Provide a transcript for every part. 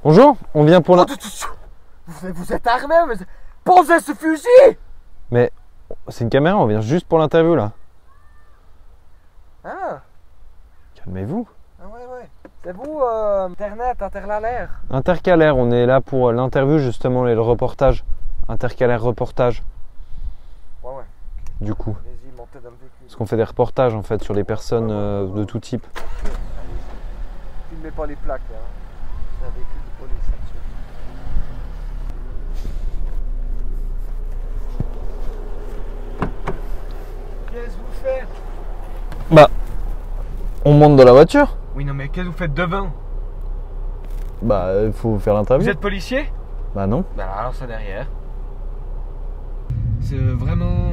Bonjour, on vient pour la... Vous êtes armé, mais posez ce fusil! Mais c'est une caméra, on vient juste pour l'interview là. Ah, Calmez-vous. ah ouais. C'est vous, Internet, Interlalaire. Intercalaire, on est là pour l'interview justement et le reportage. Intercalaire reportage, Ouais. du coup. Allez-y, montez dans le véhicule. Parce qu'on fait des reportages en fait sur les personnes de tout type. Filmez pas les plaques, hein. C'est un véhicule de police, là-dessus. Qu'est-ce que vous faites? Bah, on monte dans la voiture. Oui, non, mais qu'est-ce que vous faites devant? Bah, il faut faire l'interview. Vous êtes policier? Bah non. Bah alors c'est derrière. C'est vraiment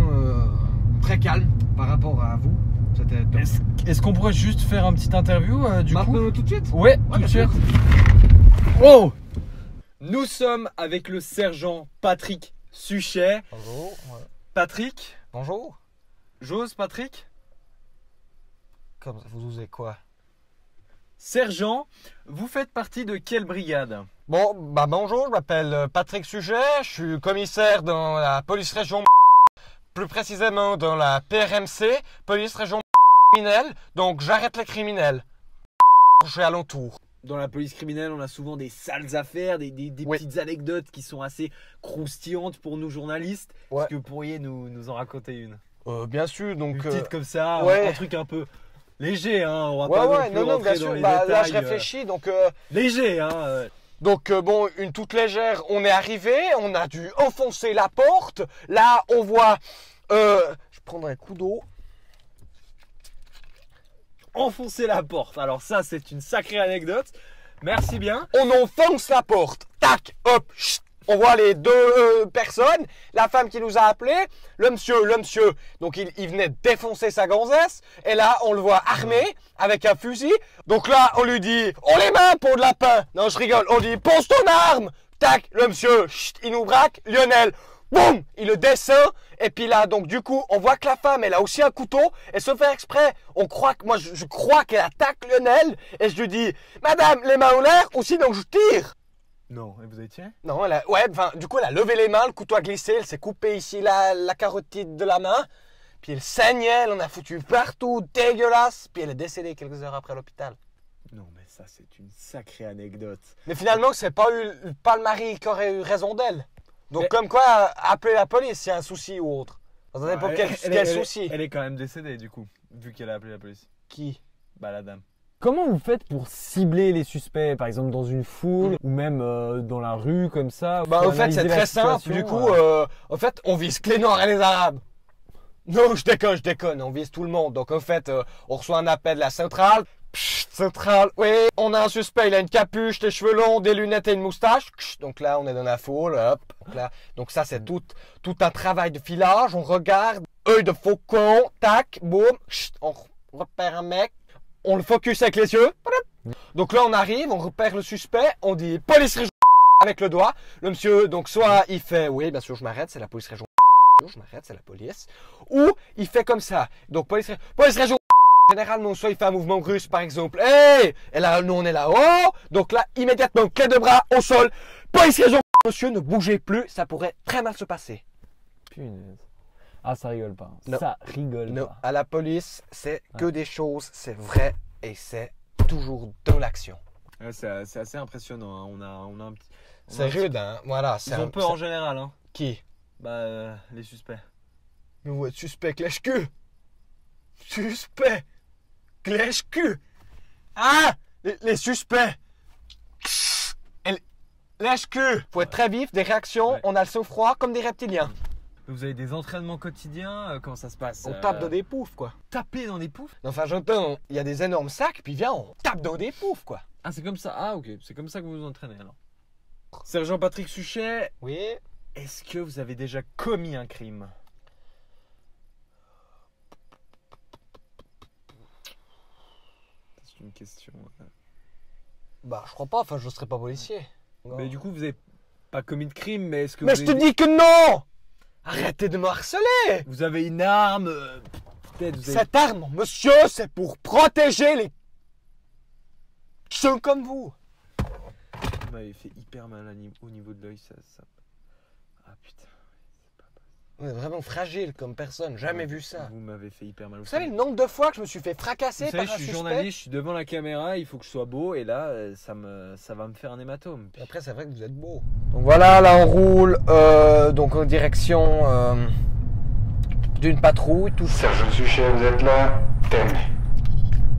très calme par rapport à vous. C'était top. Est-ce qu'on pourrait juste faire un petit interview du Maintenant, tout de suite? Ouais, tout de suite. Oh! Nous sommes avec le sergent Patrick Suchet. Bonjour. Ouais. Patrick, Bonjour. j'ose Patrick. Comme ça, vous osez quoi? Sergent, vous faites partie de quelle brigade? Bon, bah bonjour, je m'appelle Patrick Suchet, je suis commissaire dans la police région, plus précisément dans la PRMC, police région criminelle, donc j'arrête les criminels. Je suis alentour. Dans la police criminelle, on a souvent des sales affaires, des Oui. petites anecdotes qui sont assez croustillantes pour nous journalistes. Ouais. Est-ce que vous pourriez nous en raconter une? Bien sûr, donc... Une petite comme ça, ouais. un truc un peu léger, hein. On va Ouais, pas ouais, non plus non, bien rentrer dans sûr, les bah, là détails. je réfléchis, donc... Léger, hein. Bon, une toute légère, on est arrivé, on a dû enfoncer la porte, là on voit... je prendrai un coup d'eau. Enfoncer la porte. Alors ça, c'est une sacrée anecdote. Merci bien. On enfonce la porte. Tac, hop, chut. On voit les deux personnes, la femme qui nous a appelés, le monsieur. Donc il venait de défoncer sa gonzesse. Et là, on le voit armé avec un fusil. Donc là, on lui dit, oh les mains, peau de lapin. Non, je rigole. On dit, pose ton arme. Tac, le monsieur, chut, il nous braque. Lionel, boum, il le descend. Et puis là, donc du coup, on voit que la femme, elle a aussi un couteau. Et sans faire exprès, on croit que, moi, je crois qu'elle attaque Lionel. Et je lui dis, madame, les mains en l'air, ou sinon je tire. Non, et vous avez tiré? Non, du coup, elle a levé les mains, le couteau a glissé, elle s'est coupée ici la carotide de la main. Puis elle saignait, elle en a foutu partout, dégueulasse. Puis elle est décédée quelques heures après à l'hôpital. Non, mais ça, c'est une sacrée anecdote. Mais finalement, c'est pas le mari qui aurait eu raison d'elle. Donc, Mais- comme quoi, appeler la police s'il y a un souci ou autre. Dans n'importe quel souci. Elle est quand même décédée, du coup, vu qu'elle a appelé la police. Qui? Bah, la dame. Comment vous faites pour cibler les suspects, par exemple dans une foule ou même dans la rue comme ça? Bah, Faut en fait, analyser c'est la très simple. situation, Du coup, en fait, on vise que les Noirs et les Arabes. Non, je déconne, on vise tout le monde. Donc, en fait, on reçoit un appel de la centrale. Psst, centrale, oui, on a un suspect, il a une capuche, des cheveux longs, des lunettes et une moustache. Psst, donc là, on est dans la foule, hop. Donc ça, c'est tout un travail de filage. On regarde, œil de faucon, tac, boum, psst, on repère un mec. On le focus avec les yeux. Donc là, on arrive, on repère le suspect, on dit police région avec le doigt. Le monsieur, donc soit il fait oui, bien sûr, je m'arrête, c'est la police région. Je m'arrête, c'est la police. Ou il fait comme ça. Donc police région. Généralement, soit il fait un mouvement russe, par exemple. Hey! Et là, nous, on est là-haut. Donc là, immédiatement, clé de bras au sol. Police région. Monsieur, ne bougez plus, ça pourrait très mal se passer. Punaise. Ah, ça rigole pas. Non. Ça rigole Non, pas. à la police, c'est que des choses, c'est vrai et c'est toujours dans l'action. Ouais, c'est assez impressionnant, hein. On a un petit... C'est rude, hein. Voilà. Ils ont peur en général, hein. Qui? Bah, les suspects. Mais ouais, suspect clèche-cul. Suspect clèche-cul. Ah! Les suspects. Lèche-cul. Faut être très vif, des réactions, Ouais. on a le sang-froid comme des reptiliens. Vous avez des entraînements quotidiens, comment ça se passe? On tape dans des poufs, quoi. Taper dans des poufs? Enfin, j'entends, il y a des énormes sacs, puis viens, on tape dans des poufs, quoi. Ah, c'est comme ça. Ah, ok. C'est comme ça que vous vous entraînez alors. Sergent Patrick Suchet, Oui. est-ce que vous avez déjà commis un crime? C'est une question. Bah, je crois pas, enfin, je serais pas policier. Mais du coup, vous avez pas commis de crime, mais est-ce que Mais vous je te avez... dis que non! Arrêtez de me harceler! Vous avez une arme, peut-être vous avez... Cette arme, monsieur, c'est pour protéger les... ceux comme vous. Vous m'avez fait hyper mal au niveau de l'œil. Ah putain. On est vraiment fragile comme personne, jamais vu ça. Vous m'avez fait hyper mal au Vous savez le nombre de fois que je me suis fait fracasser Vous savez, par un je suis suspect? journaliste, je suis devant la caméra, il faut que je sois beau et là, ça va me faire un hématome. Après, c'est vrai que vous êtes beau. Donc voilà, là on roule donc en direction d'une patrouille. Tout ça. Sergent Suchet, vous êtes là? Thème.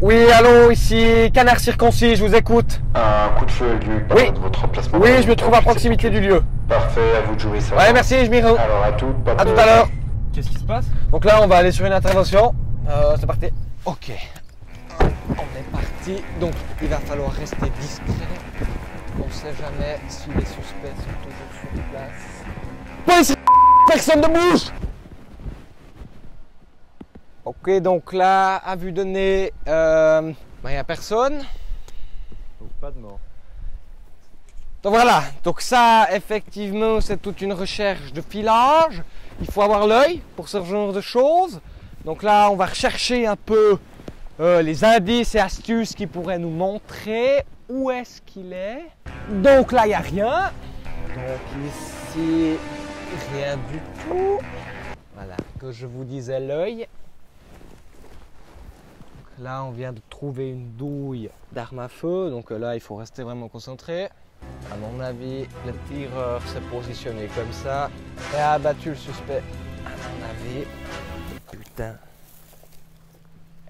Oui, allô, ici Canard Circoncis, je vous écoute. Un coup de feu du Oui. de votre emplacement. Oui, je me trouve à proximité du lieu. Parfait, à vous de jouer ça. Ouais, merci, je m'y rends. Alors à tout À tout à l'heure. Qu'est-ce qui se passe? Donc là, on va aller sur une intervention. C'est parti. Ok. On est parti. Donc, il va falloir rester discret. On sait jamais si les suspects sont toujours sur place. Police! Personne ne bouge! Ok, donc là, à vue de nez, il n'y a personne. Donc pas de mort. Donc voilà, donc ça, effectivement, c'est toute une recherche de filage. Il faut avoir l'œil pour ce genre de choses. Donc là, on va rechercher un peu les indices et astuces qui pourraient nous montrer où est-ce qu'il est. Donc là, il n'y a rien. Donc ici, rien du tout. Voilà, que je vous disais l'œil. Là, on vient de trouver une douille d'arme à feu. Donc là, il faut rester vraiment concentré. À mon avis, le tireur s'est positionné comme ça et a abattu le suspect. À mon avis, putain.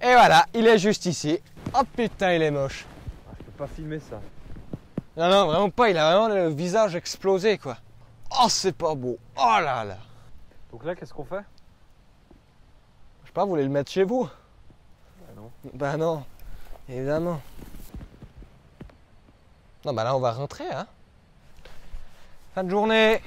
Et voilà, il est juste ici. Oh putain, il est moche. Ah, je peux pas filmer ça. Non, non, vraiment pas. Il a vraiment le visage explosé, quoi. Oh, c'est pas beau. Oh là là. Donc là, qu'est-ce qu'on fait? Je sais pas, vous voulez le mettre chez vous? Bah non. Bah non, évidemment. Non, bah là, on va rentrer, hein. Fin de journée.